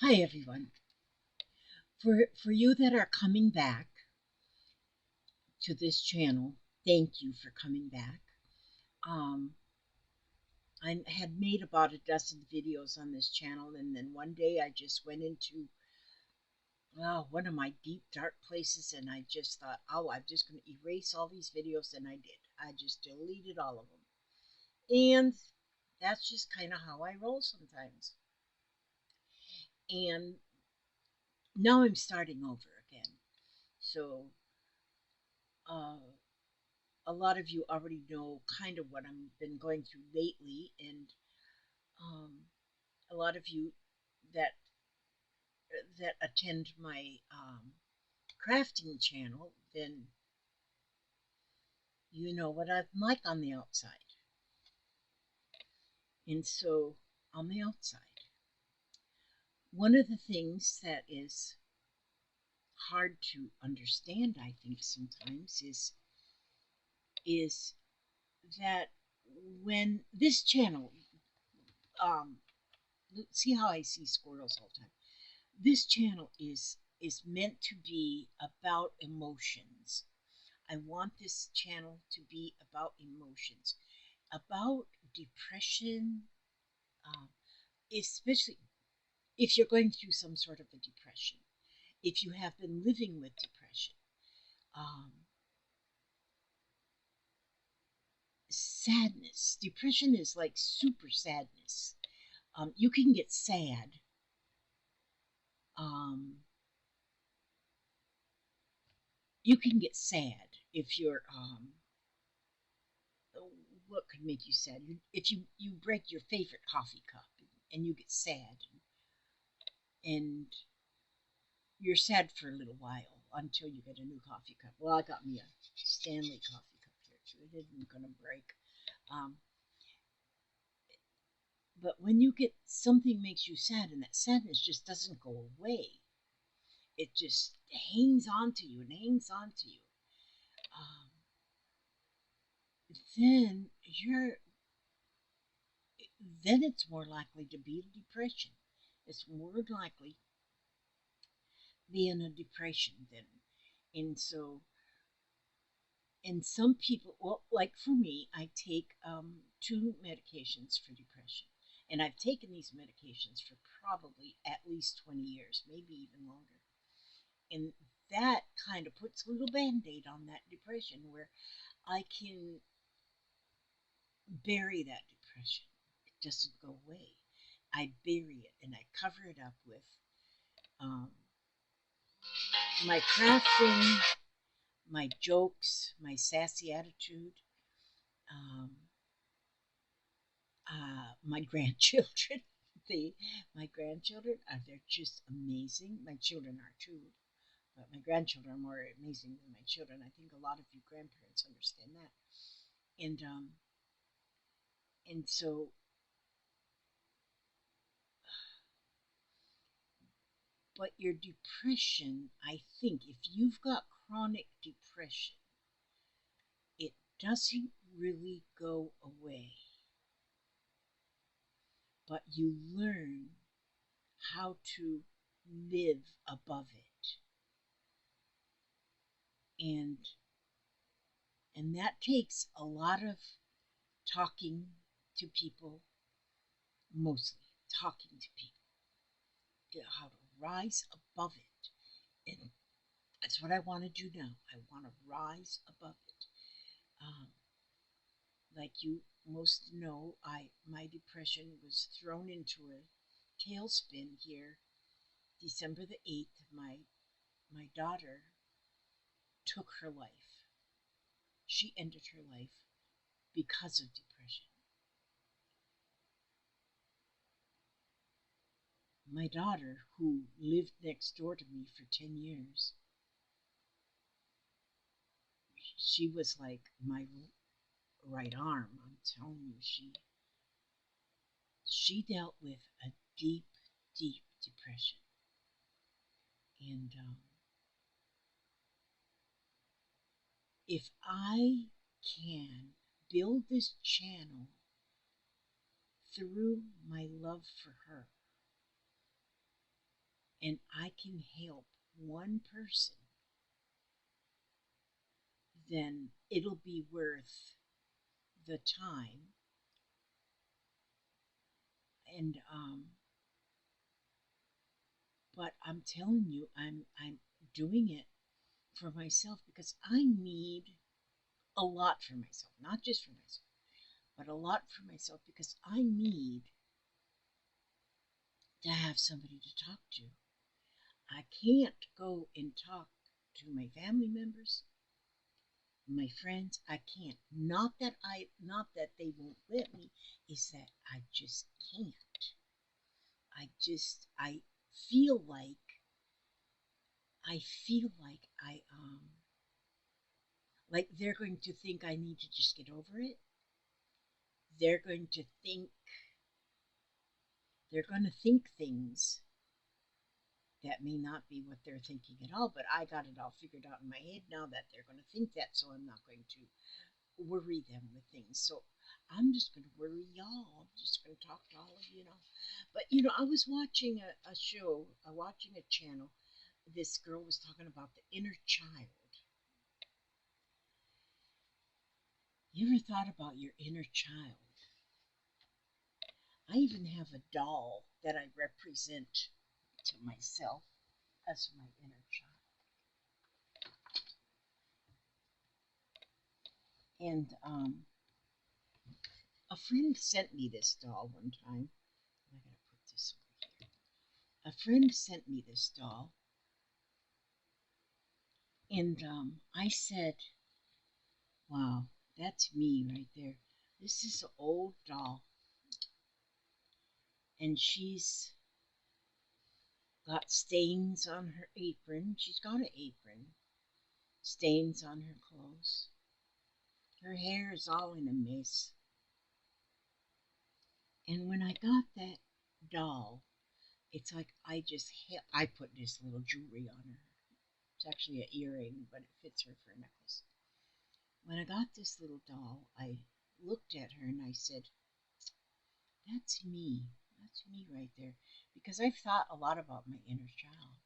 Hi everyone. For you that are coming back to this channel, thank you for coming back. Um, I had made about a dozen videos on this channel, and then one day I just went into one of my deep dark places, and I just thought, oh, I'm just going to erase all these videos, and I did. I just deleted all of them, and that's just kind of how I roll sometimes. And now I'm starting over again. So. Uh, a lot of you already know kind of what I've been going through lately, and um, a lot of you that attend my crafting channel, then you know what I'm like on the outside. And so, on the outside, one of the things that is hard to understand, I think sometimes, is that when this channel, um, see how I see squirrels all the time. This channel is meant to be about emotions. I want this channel to be about emotions, about depression, um, especially if you're going through some sort of a depression, if you have been living with depression. um, Sadness, depression is like super sadness. You can get sad. um, you can get sad if you're what could make you sad? If you break your favorite coffee cup and you get sad, and you're sad for a little while until you get a new coffee cup. Well, I got me a Stanley coffee cup here too. It isn't going to break. Um, but when you get something makes you sad, and that sadness just doesn't go away, it just hangs on to you and hangs on to you. Um, then you're then it's more likely to be depression. It's more likely be in a depression then. And so, and some people, well, like for me, I take two medications for depression. And I've taken these medications for probably at least 20 years, maybe even longer. And that kind of puts a little band aid on that depression where I can bury that depression. It doesn't go away. I bury it and I cover it up with um, my crafting, my jokes, my sassy attitude, um, my grandchildren. they, my grandchildren are they're just amazing. My children are too, but my grandchildren are more amazing than my children. I think a lot of you grandparents understand that. And so, but your depression, I think, if you've got chronic depression, it doesn't really go away, but you learn how to live above it. And and that takes a lot of talking to people, mostly talking to people, how to rise above it. And that's what I want to do now. I want to rise above it. um, like you most know, I my depression was thrown into a tailspin here December the 8th. My daughter took her life. She ended her life because of depression. My daughter, who lived next door to me for 10 years, she was like my right arm. I'm telling you, she dealt with a deep, deep depression. And if I can build this channel through my love for her, and I can help one person, then it'll be worth the time. And but I'm telling you, I'm doing it for myself because I need a lot for myself, not just for myself, but a lot for myself because I need to have somebody to talk to. I can't go and talk to my family members, my friends. I can't. Not that they won't let me, is that I just can't. I feel like they're going to think I need to just get over it. They're going to think they're going to think things that may not be what they're thinking at all, but I got it all figured out in my head now that they're going to think that, so I'm not going to worry them with things. So I'm just going to worry y'all. I'm just going to talk to all of you, But I was watching a show, watching a channel. This girl was talking about the inner child. You ever thought about your inner child? I even have a doll that I represent to myself as my inner child. And a friend sent me this doll one time. I gotta put this over here. A friend sent me this doll, and I said, "Wow, that's me right there. This is an old doll, and she's got stains on her apron. She's got an apron, stains on her clothes. Her hair is all in a mess. And when I got that doll, it's like I put this little jewelry on her. It's actually an earring, but it fits her for a necklace. When I got this little doll, I looked at her and I said, that's me. That's me right there. Because I've thought a lot about my inner child.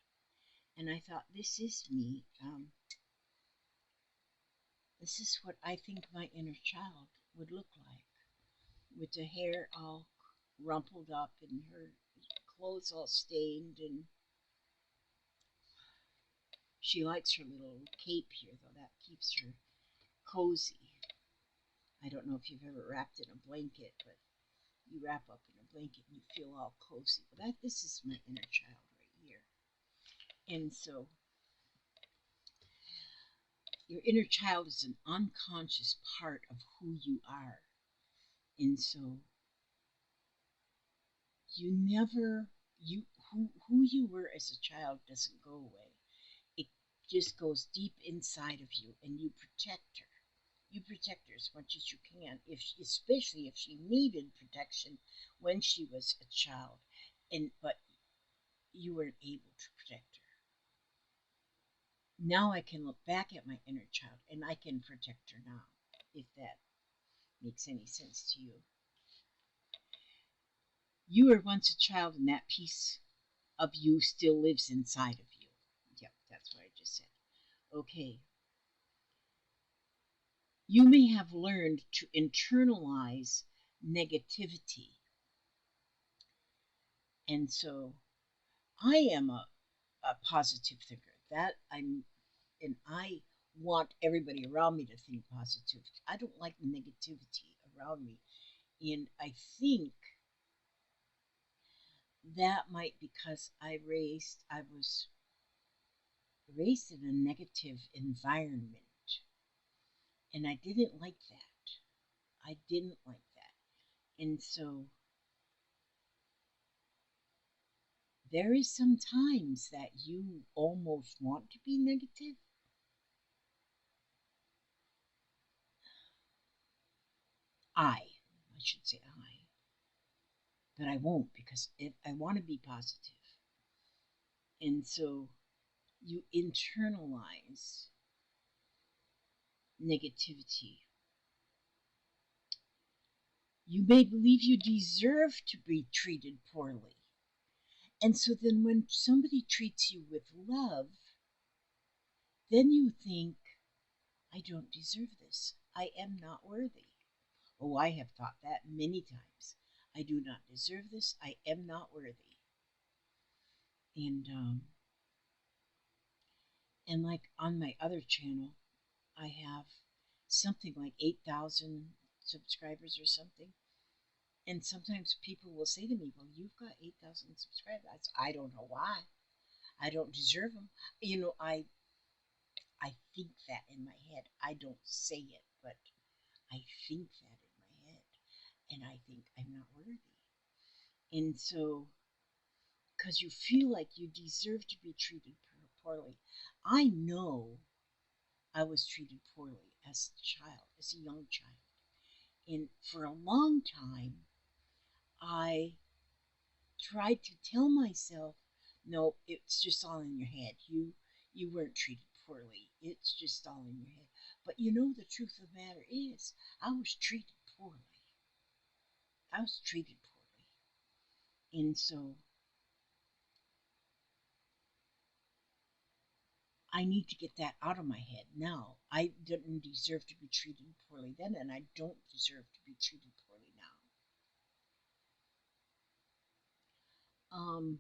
And I thought, this is me. This is what I think my inner child would look like. With the hair all rumpled up and her clothes all stained. And she likes her little cape here, though. That keeps her cozy. I don't know if you've ever wrapped in a blanket, but you wrap up in a blanket and you feel all cozy. Well, this is my inner child right here. And so your inner child is an unconscious part of who you are. And so you never you who you were as a child doesn't go away. It just goes deep inside of you, and you protect her. You protect her as much as you can, especially if she needed protection when she was a child, but you weren't able to protect her. Now I can look back at my inner child and I can protect her now, if that makes any sense to you. You were once a child, and that piece of you still lives inside of you. Yep, that's what I just said. Okay. You may have learned to internalize negativity. And so I am a positive thinker. And I want everybody around me to think positive. I don't like negativity around me. And I think that might because I was raised in a negative environment. And I didn't like that. I didn't like that. And so there is sometimes that you almost want to be negative. I should say I, but I won't because I want to be positive. And so you internalize negativity. You may believe you deserve to be treated poorly. And so then when somebody treats you with love, then you think, I don't deserve this. I am not worthy. Oh, I have thought that many times. I do not deserve this. I am not worthy. And and like on my other channel, I have something like 8,000 subscribers or something. And sometimes people will say to me, well, you've got 8,000 subscribers. I don't know why. I don't deserve them. I think that in my head. I don't say it, but I think that in my head. And I think I'm not worthy. And so, because you feel like you deserve to be treated poorly. I know I was treated poorly as a child, as a young child. And for a long time, I tried to tell myself, no, it's just all in your head. You weren't treated poorly. It's just all in your head. But you know the truth of the matter is I was treated poorly. I was treated poorly. And so I need to get that out of my head now. I didn't deserve to be treated poorly then, and I don't deserve to be treated poorly now.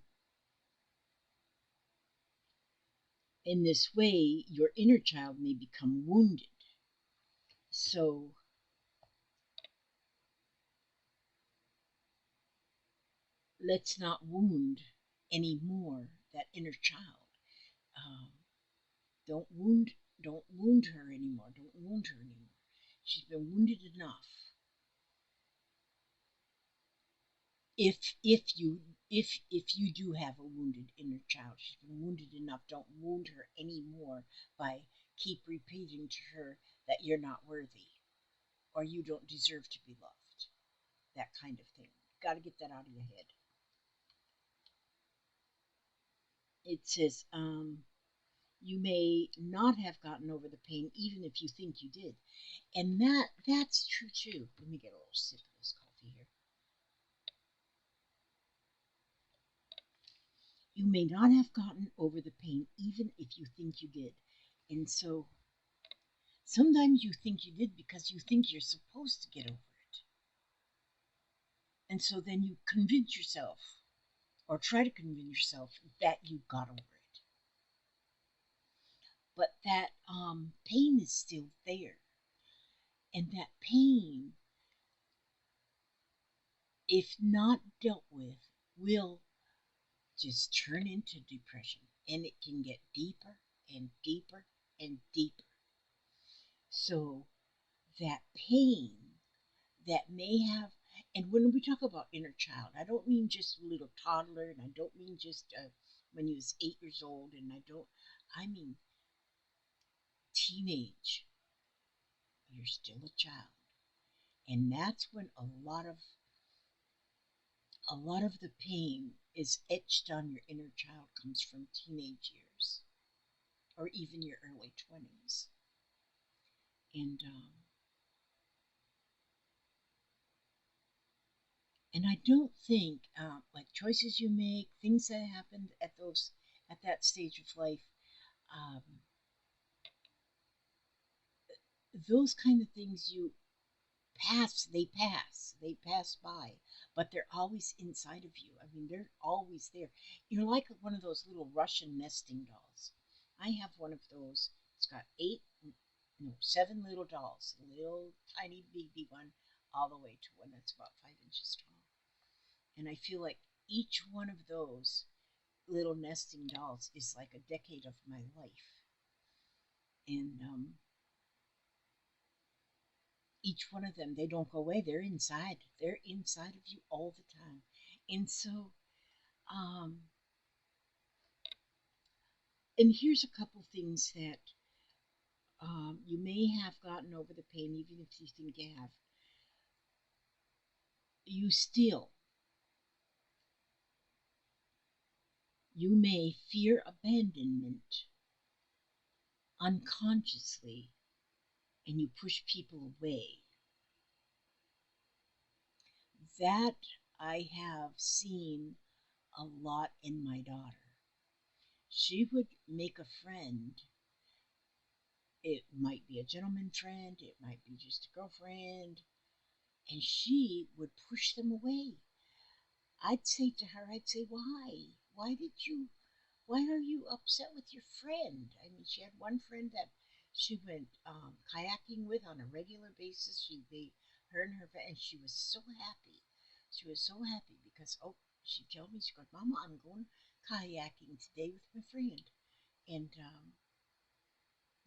In this way, your inner child may become wounded. So let's not wound anymore that inner child. Um, don't wound, don't wound her anymore. Don't wound her anymore. She's been wounded enough. If you do have a wounded inner child, she's been wounded enough. Don't wound her anymore by keep repeating to her that you're not worthy or you don't deserve to be loved. That kind of thing. Got to get that out of your head. It says, you may not have gotten over the pain even if you think you did. And that's true too. Let me get a little sip of this coffee here. You may not have gotten over the pain even if you think you did. And so sometimes you think you did because you think you're supposed to get over it. And so then you convince yourself or try to convince yourself that you got over it. But that pain is still there. And that pain, if not dealt with, will just turn into depression. And it can get deeper and deeper and deeper. So that pain that may have, and when we talk about inner child, I don't mean just a little toddler, and I don't mean just when he was 8 years old, and I mean teenage. You're still a child, and that's when a lot of the pain is etched on your inner child comes from teenage years, or even your early 20s, and I don't think like choices you make, things that happened at that stage of life, um, those kind of things you they pass by, but they're always inside of you. I mean, they're always there. You're like one of those little Russian nesting dolls. I have one of those. It's got seven little dolls, a little tiny baby one, all the way to one that's about 5 inches tall. And I feel like each one of those little nesting dolls is like a decade of my life. And each one of them, they don't go away. They're inside of you all the time. And so um and here's a couple things that you may have gotten over the pain even if you think you have. You still you may fear abandonment unconsciously, and you push people away. That I have seen a lot in my daughter. She would make a friend. It might be a gentleman friend, it might be just a girlfriend, and she would push them away. I'd say to her, I'd say, why? Why are you upset with your friend? I mean, she had one friend that she went kayaking with on a regular basis. Her and her, and she was so happy. She was so happy because, oh, she told me, she goes, Mama, I'm going kayaking today with my friend. And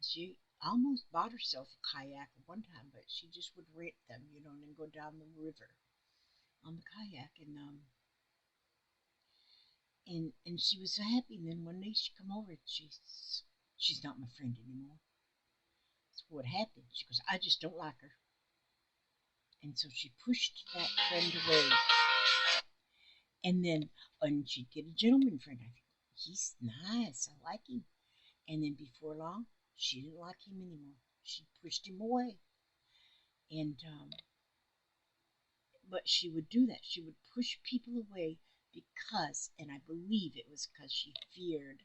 she almost bought herself a kayak one time, but she just would rent them, and then go down the river on the kayak. And she was so happy. And then one day she come over and she's not my friend anymore. So what happened? She goes, I just don't like her. And so she pushed that friend away. And then and she'd get a gentleman friend. I think he's nice. I like him. And then before long, she didn't like him anymore. She pushed him away. And but she would do that. She would push people away because, and I believe it was because she feared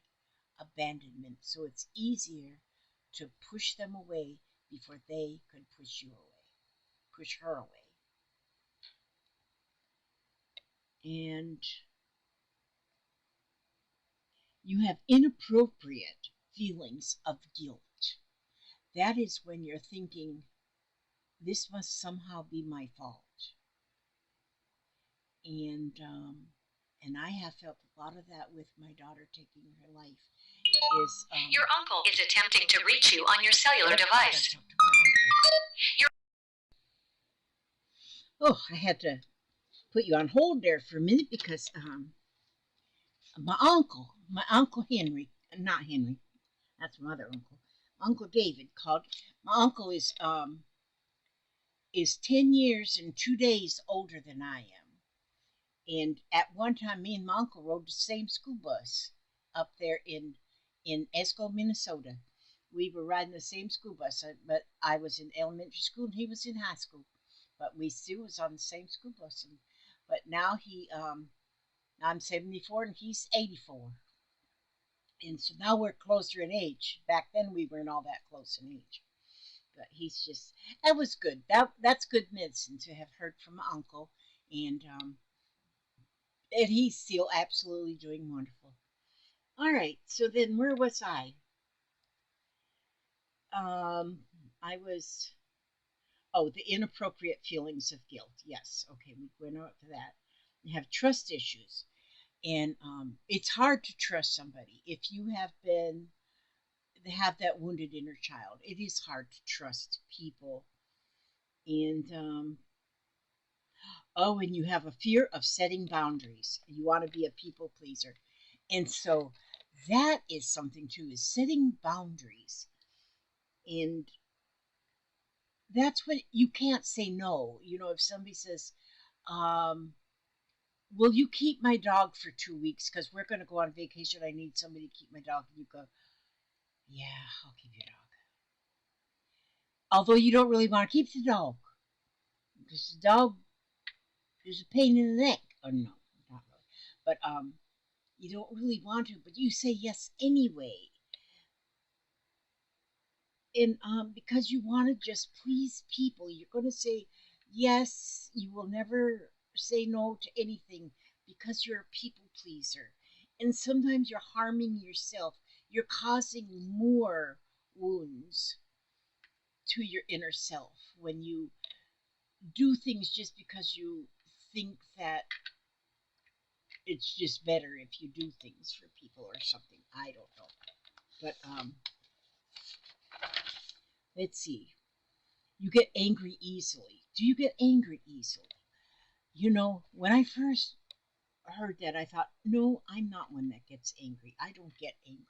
abandonment. So it's easier to push them away before they could push you away, push her away. And you have inappropriate feelings of guilt. That is when you're thinking, this must somehow be my fault. And I have felt a lot of that with my daughter taking her life. Your uncle is attempting to reach you on your cellular device. Oh, I had to put you on hold there for a minute because my uncle Henry, not Henry, that's my other uncle, Uncle David called. My uncle is 10 years and 2 days older than I am, and at one time, me and my uncle rode the same school bus up there in Esco, Minnesota. We were riding the same school bus, but I was in elementary school and he was in high school. But we still was on the same school bus. But now I'm 74 and he's 84, and so now we're closer in age. Back then we weren't all that close in age. But that was good. That's good medicine to have heard from my uncle, and he's still absolutely doing wonderful. All right, so then where was I? Um, I was the inappropriate feelings of guilt. Yes, okay, we went up to that. You have trust issues, and it's hard to trust somebody if you have that wounded inner child. It is hard to trust people, and and you have a fear of setting boundaries. You want to be a people pleaser, and so that is something too. Is setting boundaries, and that's what you can't say no. If somebody says, um, "Will you keep my dog for 2 weeks? Because we're going to go on vacation. I need somebody to keep my dog." And you go, "Yeah, I'll keep your dog." Although you don't really want to keep the dog because the dog is a pain in the neck. Oh no, not really. But you don't really want to, but you say yes anyway. And because you want to just please people, you're going to say yes. You will never say no to anything because you're a people pleaser. And sometimes you're harming yourself. You're causing more wounds to your inner self when you do things just because you think that it's just better if you do things for people or something. I don't know. But let's see. You get angry easily. Do you get angry easily? When I first heard that, I thought, no, I'm not one that gets angry. I don't get angry.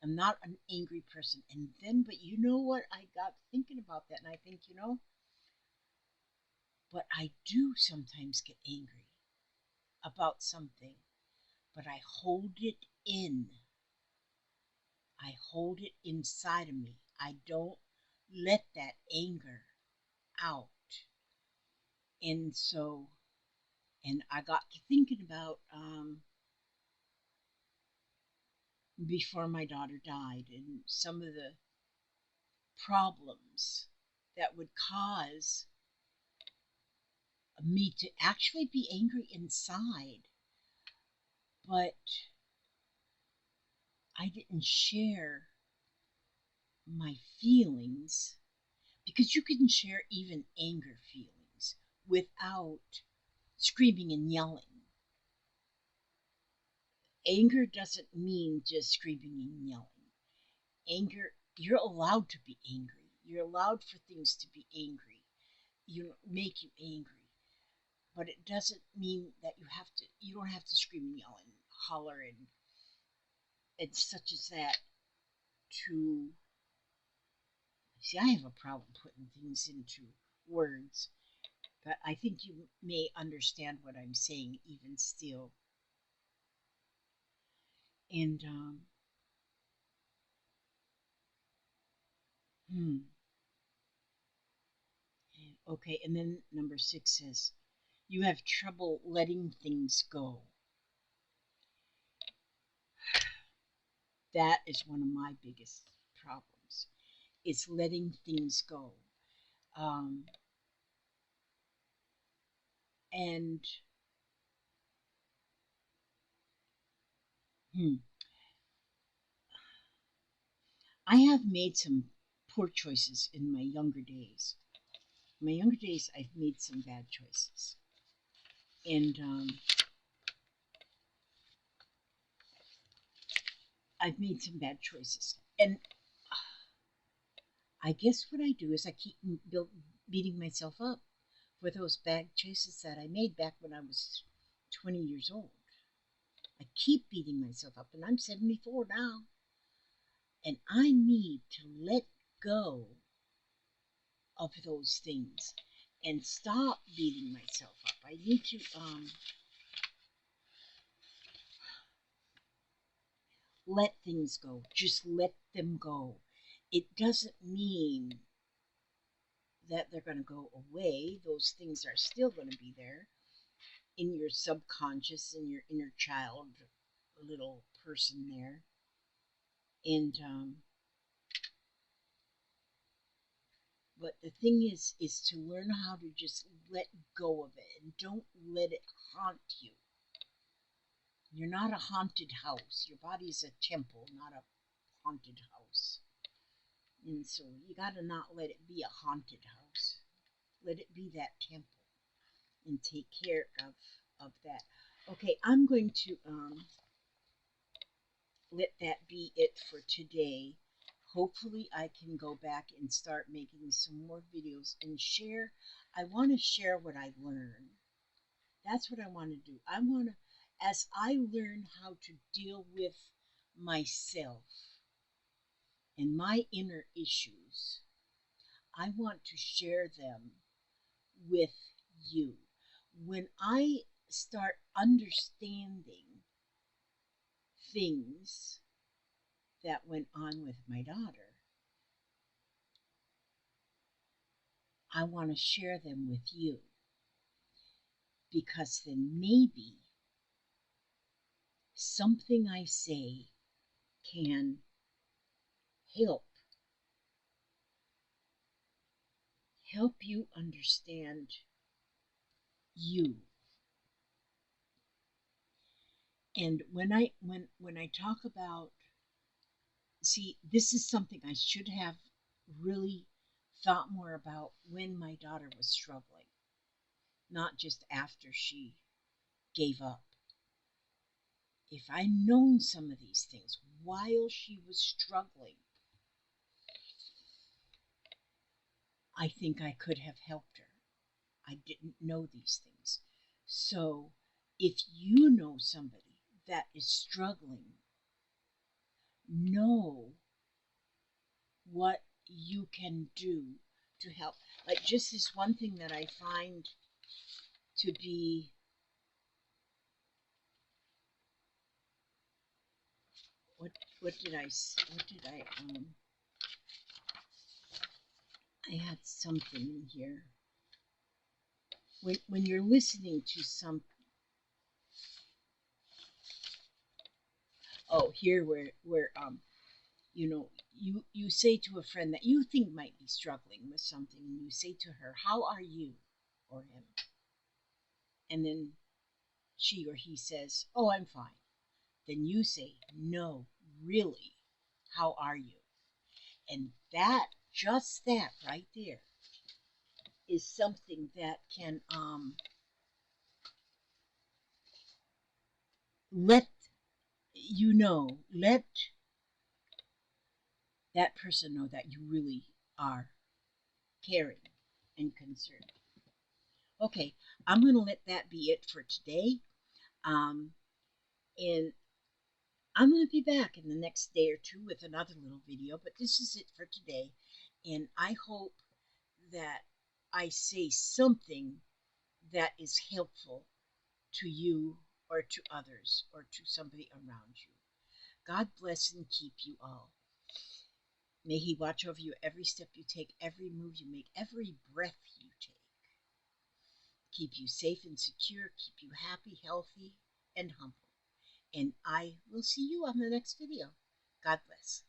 I'm not an angry person. And then, but you know what? I got thinking about that, and I think, but I do sometimes get angry about something, but I hold it in. I hold it inside of me. I don't let that anger out. And so, and I got to thinking about before my daughter died, and some of the problems that would cause me to actually be angry inside, but I didn't share my feelings, because you can share even anger feelings without screaming and yelling. Anger doesn't mean just screaming and yelling. Anger, you're allowed to be angry. You're allowed for things to be angry. Make you angry. But it doesn't mean that you don't have to scream and yell and holler and such as that to see. I have a problem putting things into words, but I think you may understand what I'm saying even still. And hmm, okay, and then number 6 says you have trouble letting things go. That is one of my biggest problems. It's letting things go. Um, and hmm, I have made some poor choices in my younger days. In my younger days, I've made some bad choices. And I've made some bad choices. And I guess what I do is I keep beating myself up for those bad choices that I made back when I was 20 years old. I keep beating myself up, and I'm 74 now. And I need to let go of those things and stop beating myself up. I need to let things go. Just let them go. It doesn't mean that they're going to go away. Those things are still going to be there in your subconscious, in your inner child, little person there. And but the thing is to learn how to just let go of it and don't let it haunt you. You're not a haunted house. Your body is a temple, not a haunted house. And so you got to not let it be a haunted house. Let it be that temple and take care of that. Okay, I'm going to let that be it for today. Hopefully I can go back and start making some more videos and share. I want to share what I learn. That's what I want to do. I want to, as I learn how to deal with myself and my inner issues, I want to share them with you. When I start understanding things that went on with my daughter, I want to share them with you, because then maybe something I say can help you understand you. And when I talk about, see, this is something I should have really thought more about when my daughter was struggling, not just after she gave up. If I'd known some of these things while she was struggling, I think I could have helped her. I didn't know these things. So if you know somebody that is struggling, know what you can do to help. Like just this one thing that I find to be what did I I had something in here. When you're listening to some, Oh, here where you know, you say to a friend that you think might be struggling with something, and you say to her, "How are you?" or him, and then she or he says, "Oh, I'm fine." Then you say, "No, really, how are you?" And that, just that right there, is something that can let let that person know that you really are caring and concerned. Okay, I'm going to let that be it for today. Um, and I'm going to be back in the next day or two with another little video, but this is it for today. And I hope that I say something that is helpful to you or to others or to somebody around you. God bless and keep you all. May He watch over you every step you take, every move you make, every breath you take. Keep you safe and secure, keep you happy, healthy, and humble. And I will see you on the next video. God bless.